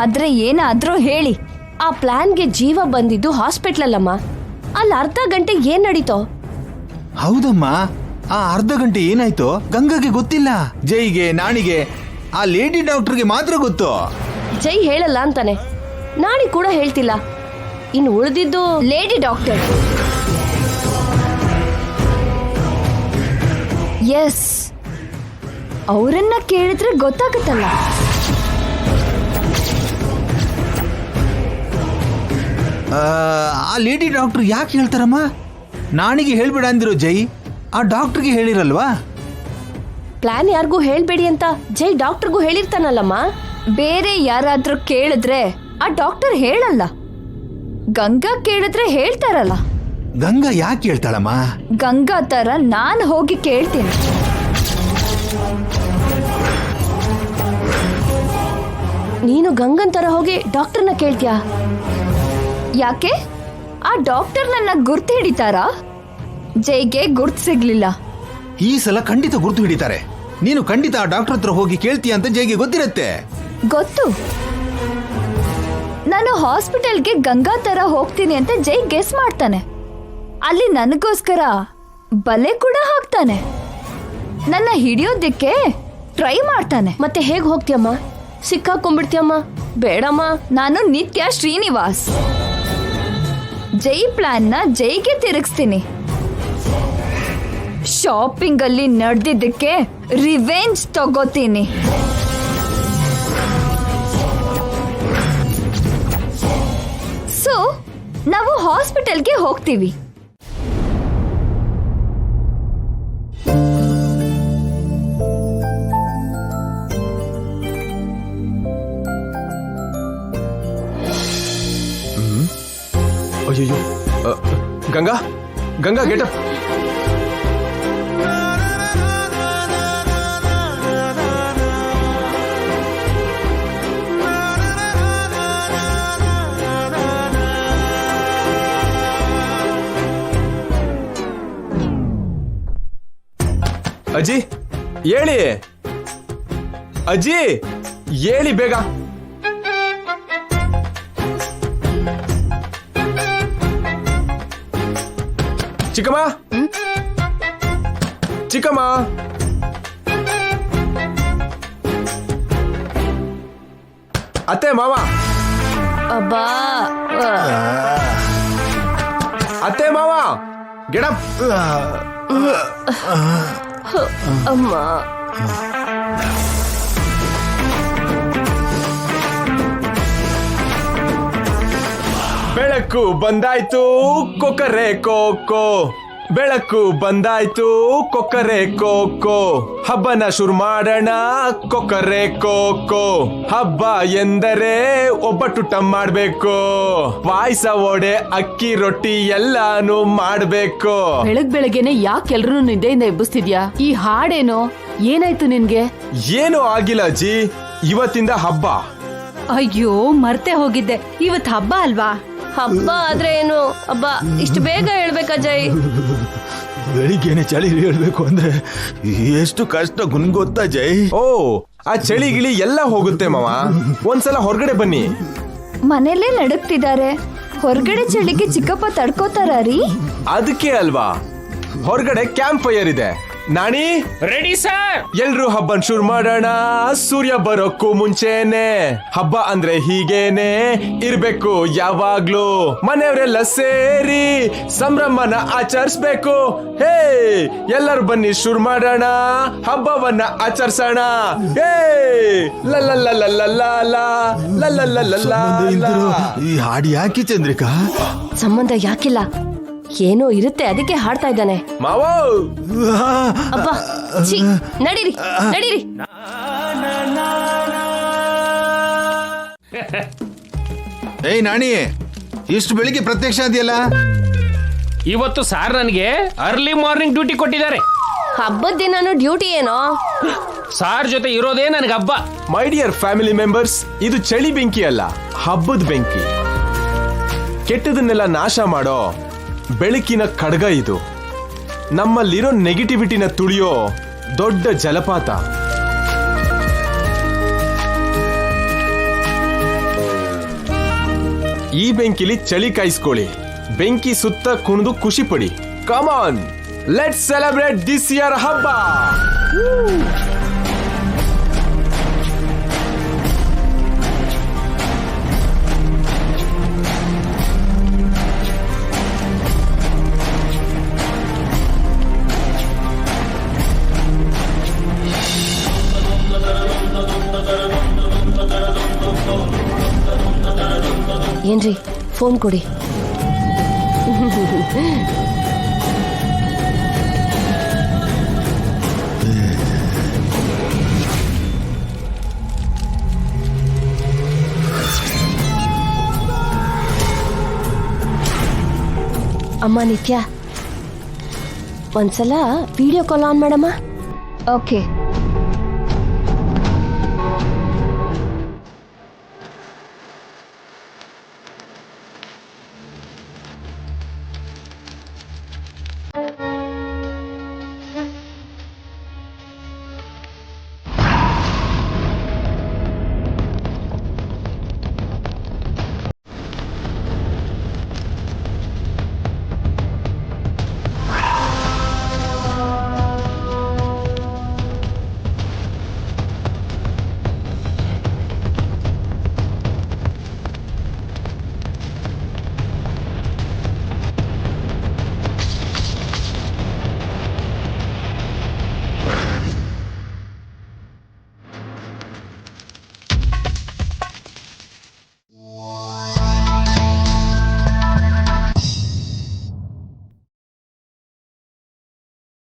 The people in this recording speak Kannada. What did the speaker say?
ಆದ್ರೆ ಏನಾದ್ರೂ ಹೇಳಿ. ಆ ಪ್ಲಾನ್ಗೆ ಜೀವ ಬಂದಿದ್ದು ಹಾಸ್ಪಿಟ್ಲಲ್ಲಮ್ಮ. ಅಲ್ಲಿ ಅರ್ಧ ಗಂಟೆ ಏನ್ ನಡೀತೋ? ಹೌದಮ್ಮ, ಆ ಅರ್ಧ ಗಂಟೆ ಏನಾಯ್ತೋ ಗಂಗಾಗೆ ಗೊತ್ತಿಲ್ಲ. ಜೈಗೆ, ನಾಣಿಗೆ, ಆ ಲೇಡಿ ಡಾಕ್ಟರ್ಗೆ ಮಾತ್ರ ಗೊತ್ತು. ಜೈ ಹೇಳಲ್ಲ ಅಂತಾನೆ, ನಾಣಿ ಕೂಡ ಹೇಳ್ತಿಲ್ಲ. ಇನ್ನು ಉಳಿದಿದ್ದು ಲೇಡಿ ಡಾಕ್ಟರ್. ಎಸ್, ಅವರನ್ನ ಕೇಳಿದ್ರೆ ಗೊತ್ತಾಗುತ್ತಲ್ಲ. ಆ ಲೇಡಿ ಡಾಕ್ಟರ್ ಯಾಕೆ ಹೇಳ್ತಾರಮ್ಮ? ನಾಣಿಗೆ ಹೇಳ್ಬೇಡ ಅಂದಿರೋ ಜೈ ಆ ಡಾಕ್ಟರ್ಗೆ ಹೇಳಿರಲ್ವಾ? ಪ್ಲಾನ್ ಯಾರಿಗೂ ಹೇಳ್ಬೇಡಿ ಅಂತ ಜೈ ಡಾಕ್ಟರ್ಗೂ ಹೇಳಿರ್ತಾನಲ್ಲಮ್ಮ. ಬೇರೆ ಯಾರಾದ್ರೂ ಕೇಳಿದ್ರೆ ಆ ಡಾಕ್ಟರ್ ಹೇಳಲ್ಲ. ಗಂಗಾ ಕೇಳಿದ್ರೆ ಹೇಳ್ತಾರಲ್ಲ. ಗಂಗಾ ಯಾಕೆ ಹೇಳ್ತಾಳಮ್ಮ? ಗಂಗಾ ತರ ನಾನು ಹೋಗಿ ಕೇಳ್ತೀನಿ. ನೀನು ಗಂಗನ್ ತರ ಹೋಗಿ ಡಾಕ್ಟರ್ನ ಕೇಳ್ತೀಯಾ? ಯಾಕೆ? ಆ ಡಾಕ್ಟರ್ ನನ್ನ ಗುರ್ತು ಹಿಡಿತಾರಾ? ಜೈಗೆ ಗುರ್ತು ಸಿಗ್ಲಿಲ್ಲ. ಈ ಸಲ ಖಂಡಿತ ಗುರ್ತು ಹಿಡಿತಾರೆ. ನೀನು ಖಂಡಿತ ಆ ಡಾಕ್ಟರ್ ಹತ್ರ ಹೋಗಿ ಕೇಳ್ತೀಯ ಅಂತ ಜೈಗೆ ಗೊತ್ತಿರತ್ತೆ. ಗೊತ್ತು. ನಾನು ಹಾಸ್ಪಿಟಲ್ಗೆ ಗಂಗಾ ತರ ಹೋಗ್ತೀನಿ ಅಂತ ಜೈ ಗೆಸ್ ಮಾಡ್ತಾನೆ. ಅಲ್ಲಿ ನನಗೋಸ್ಕರ ಬಲೆ ಕೂಡ ಹಾಕ್ತಾನೆ. ನನ್ನ ಹಿಡಿಯೋದಿಕ್ಕೆ ಟ್ರೈ ಮಾಡ್ತಾನೆ. ಮತ್ತೆ ಹೇಗ್ ಹೋಗ್ತೀಯಮ್ಮ? ಸಿಕ್ಕಾಕೊಂಡ್ಬಿಡ್ತೀಯಮ್ಮ. ಬೇಡಮ್ಮ. ನಾನು ನಿತ್ಯ ಶ್ರೀನಿವಾಸ್. ಜೈ ಪ್ಲಾನ್ ನ ಜೈಗೆ ತಿರುಗಿಸ್ತೀನಿ. ಶಾಪಿಂಗ್ ಅಲ್ಲಿ ನಡೆದಿದ್ದಕ್ಕೆ ರಿವೆಂಜ್ ತಗೋತೀನಿ. ಸೊ ನಾವು ಹಾಸ್ಪಿಟಲ್ಗೆ ಹೋಗ್ತೀವಿ. ಅಯ್ಯೋ, ಗಂಗಾ ಗಂಗಾ ಗೆಟ್ ಅಪ್. ಅಜ್ಜಿ ಹೇಳಿ, ಅಜ್ಜಿ ಹೇಳಿ ಬೇಗ. ಚಿಕ್ಕಮ್ಮ, ಚಿಕ್ಕಮ್ಮ, ಅತ್ತೆ ಮಾವ, ಅಬ್ಬಾ, ಅತ್ತೆ ಮಾವ ಗೆಟ್ ಅಪ್. ಅಮ್ಮ. ಬೆಳಕು ಬಂದಾಯ್ತು ಕೊಕ್ಕರೆ ಕೋಕೋ, ಬೆಳಕು ಬಂದಾಯ್ತು ಕೊಕ್ಕರೆ ಕೋಕೋ, ಹಬ್ಬನ ಶುರು ಮಾಡೋಣ ಕೊಕ್ಕರೆ ಕೋಕೋ. ಹಬ್ಬ ಎಂದರೆ ಒಬ್ಬಟ್ಟುಟ ಮಾಡ್ಬೇಕು, ಪಾಯಸ, ವಡೆ, ಅಕ್ಕಿ, ರೊಟ್ಟಿ ಎಲ್ಲಾನು ಮಾಡ್ಬೇಕು. ಬೆಳಗ್ಗೆನೆ ಯಾಕೆ ಎಲ್ರು ನಿದ್ದೆಯಿಂದ ಎಬ್ಬಿಸ್ತಿದ್ಯಾ? ಈ ಹಾಡೇನೋ? ಏನಾಯ್ತು ನಿನ್ಗೆ? ಏನೂ ಆಗಿಲ್ಲ ಅಜ್ಜಿ, ಇವತ್ತಿಂದ ಹಬ್ಬ. ಅಯ್ಯೋ ಮರ್ತೆ ಹೋಗಿದ್ದೆ, ಇವತ್ ಹಬ್ಬ ಅಲ್ವಾ? ಹಬ್ಬ ಆದ್ರೆ ಏನು ಹಬ್ಬ? ಇಷ್ಟು ಬೇಗ ಹೇಳ್ಬೇಕಾ ಜೈ? ಬೆಳಿಗ್ಗೆನೆ ಚಳಿ ಹೇಳ್ಬೇಕು ಅಂದ್ರೆ ಎಷ್ಟು ಕಷ್ಟ ಗೊತ್ತಾ ಜೈ? ಓ, ಆ ಚಳಿ ಗಿಳಿ ಎಲ್ಲ ಹೋಗುತ್ತೆ ಮಾವ. ಒಂದ್ಸಲ ಹೊರಗಡೆ ಬನ್ನಿ. ಮನೇಲೇ ನಡುಕ್ತಿದ್ದಾರೆ, ಹೊರಗಡೆ ಚಳಿಗೆ ಚಿಕ್ಕಪ್ಪ ತಡ್ಕೋತಾರ ರೀ? ಅದಕ್ಕೆ ಅಲ್ವಾ ಹೊರಗಡೆ ಕ್ಯಾಂಪ್ ಫೈರ್ ಇದೆ. Nani ready sir. ಎಲ್ರು ಹಬ್ಬನ್ ಶುರು ಮಾಡೋಣ, ಸೂರ್ಯ ಬರೋಕ್ಕೂ ಮುಂಚೆನೆ. ಹಬ್ಬ ಅಂದ್ರೆ ಹೀಗೇನೆ ಇರ್ಬೇಕು ಯಾವಾಗ್ಲೂ. ಮನೆಯವರೆಲ್ಲ ಸೇರಿ ಸಂಭ್ರಮನ ಆಚರಿಸ್ಬೇಕು. ಹೇ ಎಲ್ಲರೂ ಬನ್ನಿ ಶುರು ಮಾಡೋಣ, ಹಬ್ಬವನ್ನ ಆಚರಿಸೋಣ. ಹೇ ಈ ಹಾಡು ಯಾಕೆ ಚಂದ್ರಿಕಾ? ಸಂಬಂಧ ಯಾಕಿಲ್ಲ, ಏನೋ ಇರುತ್ತೆ, ಅದಕ್ಕೆ ಹಾಡ್ತಾ ಇದ್ದಾನೆ. ಮಾವ ಅಬ್ಬ, ಛೀ, ನಡೀರಿ ನಡೀರಿ. ಏಯ್ ನಾಣಿ, ಇಷ್ಟು ಬೆಳಿಗ್ಗೆ ಪ್ರತ್ಯಕ್ಷ ಅದೆಯಲ್ಲ? ಇವತ್ತು ಸಾರ್ ನನಗೆ ಅರ್ಲಿ ಮಾರ್ನಿಂಗ್ ಡ್ಯೂಟಿ ಕೊಟ್ಟಿದ್ದಾರೆ. ಹಬ್ಬದ ದಿನಾನು ಡ್ಯೂಟಿ ಏನೋ? ಸಾರ್ ಜೊತೆ ಇರೋದೇ ನನಗೆ ಹಬ್ಬ. ಮೈ ಡಿಯರ್ ಫ್ಯಾಮಿಲಿ ಮೆಂಬರ್ಸ್, ಇದು ಚಳಿ ಬೆಂಕಿ ಅಲ್ಲ, ಹಬ್ಬದ ಬೆಂಕಿ. ಕೆಟ್ಟದನ್ನೆಲ್ಲ ನಾಶ ಮಾಡೋ ಬೆಳಕಿನ ಖಡ್ಗ ಇದು. ನಮ್ಮಲ್ಲಿರೋ ನೆಗೆಟಿವಿಟಿನ ತುಳಿಯೋ ದೊಡ್ಡ ಜಲಪಾತ. ಈ ಬೆಂಕಿಲಿ ಚಳಿ ಕಾಯಿಸ್ಕೊಳ್ಳಿ, ಬೆಂಕಿ ಸುತ್ತ ಕುಣಿದು ಖುಷಿ ಪಡಿ. ಕಮಾನ್, ಲೆಟ್ಸ್ ಸೆಲೆಬ್ರೇಟ್ ದಿಸ್ ಇಯರ್ ಹಬ್ಬ. ಏನ್ರಿ, ಫೋನ್ ಕೊಡಿ. ಅಮ್ಮ ನಿತ್ಯ, ಒಂದ್ಸಲ ವಿಡಿಯೋ ಕಾಲ್ ಆನ್ ಮಾಡಮ್ಮ. ಓಕೆ